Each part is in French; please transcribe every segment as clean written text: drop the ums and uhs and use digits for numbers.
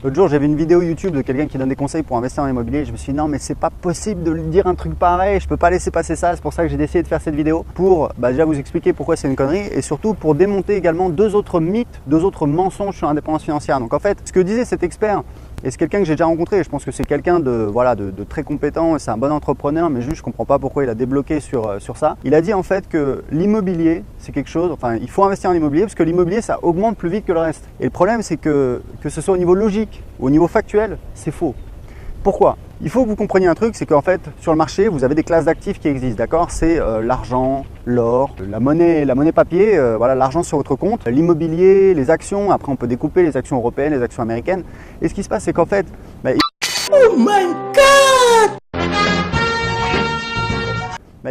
L'autre jour, j'avais une vidéo YouTube de quelqu'un qui donne des conseils pour investir en immobilier. Je me suis dit non, mais c'est pas possible de lui dire un truc pareil. Je peux pas laisser passer ça. C'est pour ça que j'ai décidé de faire cette vidéo pour déjà vous expliquer pourquoi c'est une connerie et surtout pour démonter également deux autres mythes, deux autres mensonges sur l'indépendance financière. Donc en fait, ce que disait cet expert, et c'est quelqu'un que j'ai déjà rencontré, je pense que c'est quelqu'un de très compétent, c'est un bon entrepreneur, mais juste je comprends pas pourquoi il a débloqué sur ça. Il a dit en fait que l'immobilier, c'est quelque chose, enfin il faut investir en immobilier parce que l'immobilier ça augmente plus vite que le reste. Et le problème c'est que ce soit au niveau logique ou au niveau factuel, c'est faux. Pourquoi ? Il faut que vous compreniez un truc, c'est qu'en fait, sur le marché, vous avez des classes d'actifs qui existent, d'accord ? C'est l'argent, l'or, la monnaie papier, voilà, l'argent sur votre compte, l'immobilier, les actions. Après, on peut découper les actions européennes, les actions américaines. Et ce qui se passe, c'est qu'en fait, oh my God!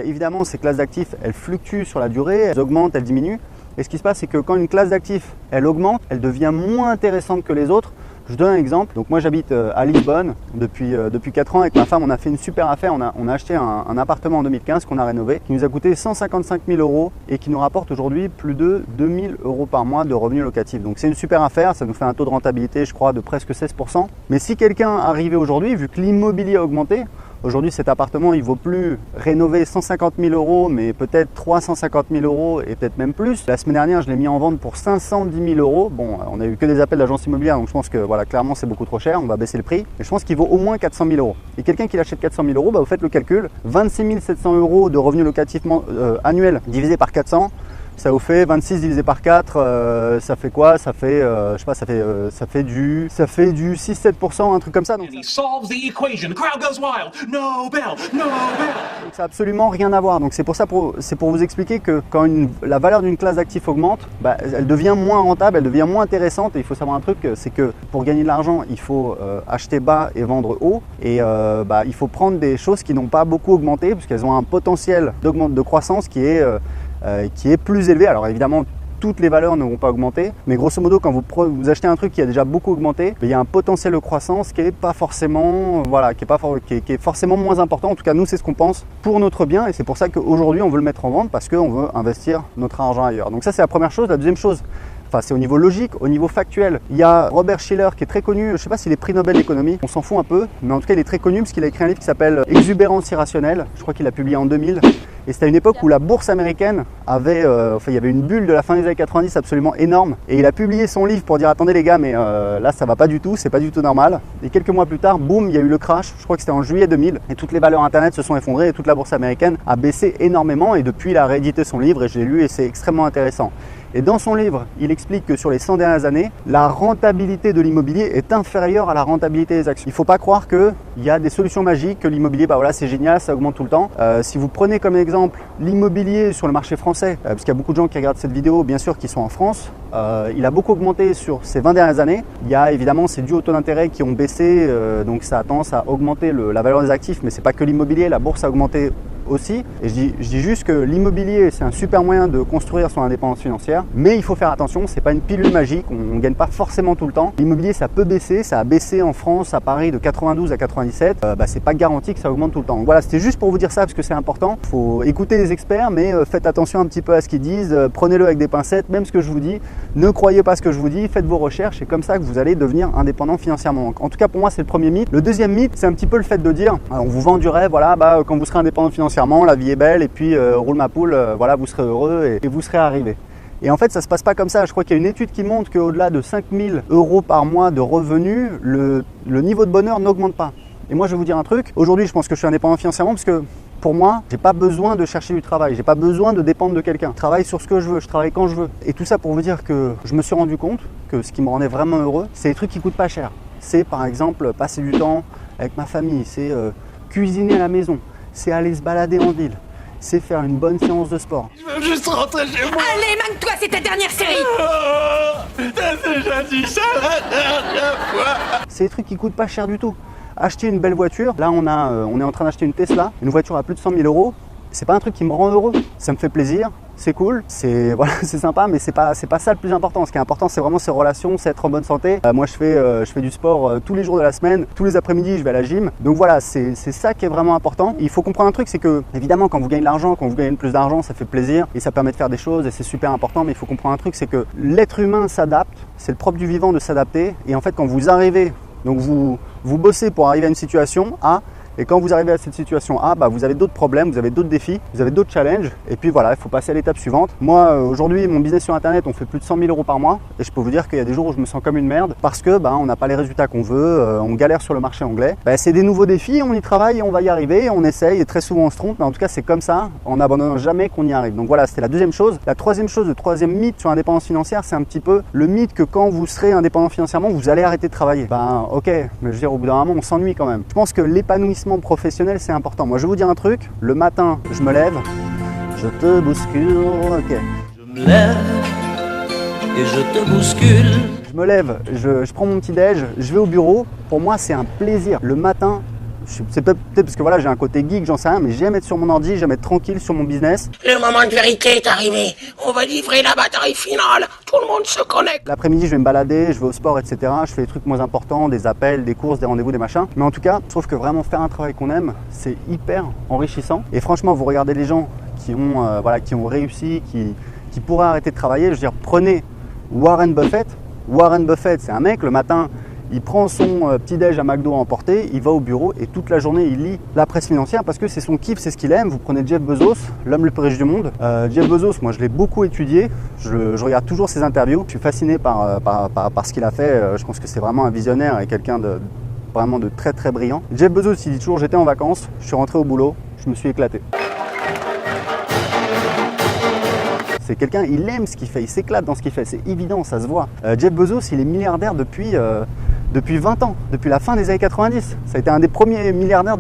Évidemment, ces classes d'actifs, elles fluctuent sur la durée, elles augmentent, elles diminuent. Et ce qui se passe, c'est que quand une classe d'actifs, elle augmente, elle devient moins intéressante que les autres. Je donne un exemple. Donc moi j'habite à Lisbonne depuis 4 ans avec ma femme. On a fait une super affaire. On a acheté un appartement en 2015 qu'on a rénové qui nous a coûté 155 000 € et qui nous rapporte aujourd'hui plus de 2 000 € par mois de revenus locatifs. Donc c'est une super affaire. Ça nous fait un taux de rentabilité je crois de presque 16%. Mais si quelqu'un arrivait aujourd'hui, vu que l'immobilier a augmenté, aujourd'hui, cet appartement, il vaut plus rénover 150 000 €, mais peut-être 350 000 € et peut-être même plus. La semaine dernière, je l'ai mis en vente pour 510 000 €. Bon, on a eu que des appels d'agence immobilière, donc je pense que voilà, clairement, c'est beaucoup trop cher. On va baisser le prix. Mais je pense qu'il vaut au moins 400 000 €. Et quelqu'un qui l'achète 400 000 €, vous faites le calcul. 26 700 € de revenus locatifs annuels divisé par 400. Ça vous fait 26 divisé par 4, ça fait quoi? Ça fait, je sais pas, ça fait du 6-7%, un truc comme ça. Donc ça n'a absolument rien à voir. Donc c'est pour ça, c'est pour vous expliquer que quand la valeur d'une classe d'actifs augmente, elle devient moins rentable, elle devient moins intéressante. Et il faut savoir un truc, c'est que pour gagner de l'argent, il faut acheter bas et vendre haut. Et il faut prendre des choses qui n'ont pas beaucoup augmenté, puisqu'elles ont un potentiel de croissance qui est plus élevé. Alors évidemment, toutes les valeurs ne vont pas augmenter, mais grosso modo, quand vous achetez un truc qui a déjà beaucoup augmenté, il y a un potentiel de croissance qui est pas forcément, qui est forcément moins important. En tout cas, nous, c'est ce qu'on pense pour notre bien, et c'est pour ça qu'aujourd'hui, on veut le mettre en vente parce qu'on veut investir notre argent ailleurs. Donc ça, c'est la première chose. La deuxième chose, c'est au niveau logique, au niveau factuel. Il y a Robert Shiller qui est très connu, je ne sais pas s'il est prix Nobel d'économie, on s'en fout un peu, mais en tout cas il est très connu parce qu'il a écrit un livre qui s'appelle Exubérance irrationnelle, je crois qu'il a publié en 2000. Et c'était à une époque où la bourse américaine avait, il y avait une bulle de la fin des années 90 absolument énorme. Et il a publié son livre pour dire attendez les gars, mais là ça va pas du tout, c'est pas du tout normal. Et quelques mois plus tard, boum, il y a eu le crash, je crois que c'était en juillet 2000. Et toutes les valeurs internet se sont effondrées et toute la bourse américaine a baissé énormément. Et depuis il a réédité son livre et je l'ai lu et c'est extrêmement intéressant. Et dans son livre, il explique que sur les 100 dernières années, la rentabilité de l'immobilier est inférieure à la rentabilité des actions. Il ne faut pas croire qu'il y a des solutions magiques, que l'immobilier, c'est génial, ça augmente tout le temps. Si vous prenez comme exemple l'immobilier sur le marché français, parce qu'il y a beaucoup de gens qui regardent cette vidéo, bien sûr, qui sont en France, il a beaucoup augmenté sur ces 20 dernières années. Il y a évidemment, c'est dû aux taux d'intérêt qui ont baissé, donc ça a tendance à augmenter la valeur des actifs, mais c'est pas que l'immobilier, la bourse a augmenté aussi. Et je dis juste que l'immobilier, c'est un super moyen de construire son indépendance financière, mais il faut faire attention, c'est pas une pilule magique, on ne gagne pas forcément tout le temps. L'immobilier, ça peut baisser, ça a baissé en France, à Paris de 92 à 97, c'est pas garanti que ça augmente tout le temps. Donc voilà, c'était juste pour vous dire ça parce que c'est important. Il faut écouter les experts, mais faites attention un petit peu à ce qu'ils disent, prenez-le avec des pincettes, même ce que je vous dis, ne croyez pas ce que je vous dis, faites vos recherches, c'est comme ça que vous allez devenir indépendant financièrement. En tout cas, pour moi, c'est le premier mythe. Le deuxième mythe, c'est un petit peu le fait de dire, on vous vend du rêve, quand vous serez indépendant financièrement, la vie est belle et puis roule ma poule, vous serez heureux et vous serez arrivé. Et en fait, ça ne se passe pas comme ça. Je crois qu'il y a une étude qui montre qu'au-delà de 5 000 € par mois de revenus, le niveau de bonheur n'augmente pas. Et moi, je vais vous dire un truc. Aujourd'hui, je pense que je suis indépendant financièrement parce que pour moi, j'ai pas besoin de chercher du travail. J'ai pas besoin de dépendre de quelqu'un. Je travaille sur ce que je veux, je travaille quand je veux. Et tout ça pour vous dire que je me suis rendu compte que ce qui me rendait vraiment heureux, c'est les trucs qui coûtent pas cher. C'est par exemple passer du temps avec ma famille, c'est cuisiner à la maison, c'est aller se balader en ville, c'est faire une bonne séance de sport. Je veux juste rentrer chez moi. Allez, manque-toi, c'est ta dernière série. T'as déjà dit ça la dernière fois. C'est des trucs qui coûtent pas cher du tout. Acheter une belle voiture, là on est en train d'acheter une Tesla, une voiture à plus de 100 000 €. C'est pas un truc qui me rend heureux. Ça me fait plaisir, c'est cool, c'est voilà, c'est sympa, mais c'est pas ça le plus important. Ce qui est important, c'est vraiment ces relations, c'est être en bonne santé. Moi, je fais du sport tous les jours de la semaine, tous les après-midi, je vais à la gym. Donc voilà, c'est ça qui est vraiment important. Il faut comprendre un truc, c'est que évidemment, quand vous gagnez de l'argent, quand vous gagnez plus d'argent, ça fait plaisir et ça permet de faire des choses et c'est super important. Mais il faut comprendre un truc, c'est que l'être humain s'adapte. C'est le propre du vivant de s'adapter. Et en fait, quand vous arrivez, donc vous bossez pour arriver à une situation A. Et quand vous arrivez à cette situation A, vous avez d'autres problèmes, vous avez d'autres défis, vous avez d'autres challenges. Et puis voilà, il faut passer à l'étape suivante. Moi, aujourd'hui, mon business sur Internet, on fait plus de 100 000 euros par mois. Et je peux vous dire qu'il y a des jours où je me sens comme une merde parce que on n'a pas les résultats qu'on veut, on galère sur le marché anglais. C'est des nouveaux défis, on y travaille et on va y arriver, on essaye et très souvent on se trompe. Mais en tout cas, c'est comme ça, on n'abandonne jamais qu'on y arrive. Donc voilà, c'était la deuxième chose. La troisième chose, le troisième mythe sur l'indépendance financière, c'est un petit peu le mythe que quand vous serez indépendant financièrement, vous allez arrêter de travailler. Ok, mais je veux dire, au bout d'un moment, on s'ennuie quand même. Je pense que l'épanouissement professionnel, c'est important. Moi, je vais vous dire un truc. Le matin, je me lève, je te bouscule. Ok. Je me lève et je te bouscule. Je me lève, je prends mon petit déj, je vais au bureau. Pour moi, c'est un plaisir. Le matin, c'est peut-être parce que voilà, j'ai un côté geek, j'en sais rien, mais j'aime être sur mon ordi, j'aime être tranquille sur mon business. Le moment de vérité est arrivé. On va livrer la bataille finale. Tout le monde se connecte. L'après-midi, je vais me balader, je vais au sport, etc. Je fais des trucs moins importants, des appels, des courses, des rendez-vous, des machins. Mais en tout cas, je trouve que vraiment faire un travail qu'on aime, c'est hyper enrichissant. Et franchement, vous regardez les gens qui ont réussi, qui pourraient arrêter de travailler. Je veux dire, prenez Warren Buffett. Warren Buffett, c'est un mec, le matin, il prend son petit-déj à McDo à emporter, il va au bureau et toute la journée, il lit la presse financière parce que c'est son kiff, c'est ce qu'il aime. Vous prenez Jeff Bezos, l'homme le plus riche du monde. Jeff Bezos, moi, je l'ai beaucoup étudié. Je regarde toujours ses interviews. Je suis fasciné par ce qu'il a fait. Je pense que c'est vraiment un visionnaire et quelqu'un de vraiment de très, très brillant. Jeff Bezos, il dit toujours, j'étais en vacances, je suis rentré au boulot, je me suis éclaté. C'est quelqu'un, il aime ce qu'il fait, il s'éclate dans ce qu'il fait, c'est évident, ça se voit. Jeff Bezos, il est milliardaire depuis 20 ans, depuis la fin des années 90. Ça a été un des premiers milliardaires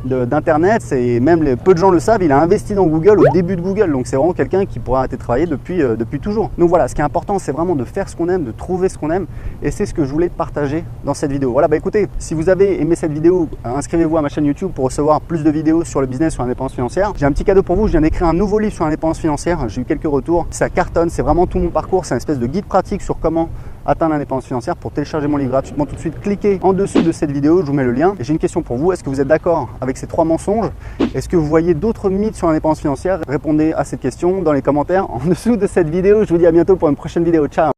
d'Internet, même peu de gens le savent, il a investi dans Google au début de Google, donc c'est vraiment quelqu'un qui pourrait arrêter de travailler depuis toujours. Donc voilà, ce qui est important, c'est vraiment de faire ce qu'on aime, de trouver ce qu'on aime, et c'est ce que je voulais partager dans cette vidéo. Voilà, écoutez, si vous avez aimé cette vidéo, inscrivez-vous à ma chaîne YouTube pour recevoir plus de vidéos sur le business, sur l'indépendance financière. J'ai un petit cadeau pour vous, je viens d'écrire un nouveau livre sur l'indépendance financière, j'ai eu quelques retours, ça cartonne, c'est vraiment tout mon parcours, c'est une espèce de guide pratique sur comment atteindre l'indépendance financière. Pour télécharger mon livre gratuitement tout de suite, cliquez en dessous de cette vidéo, je vous mets le lien. Et j'ai une question pour vous, est-ce que vous êtes d'accord avec ces 3 mensonges? Est-ce que vous voyez d'autres mythes sur l'indépendance financière? Répondez à cette question dans les commentaires en dessous de cette vidéo. Je vous dis à bientôt pour une prochaine vidéo. Ciao!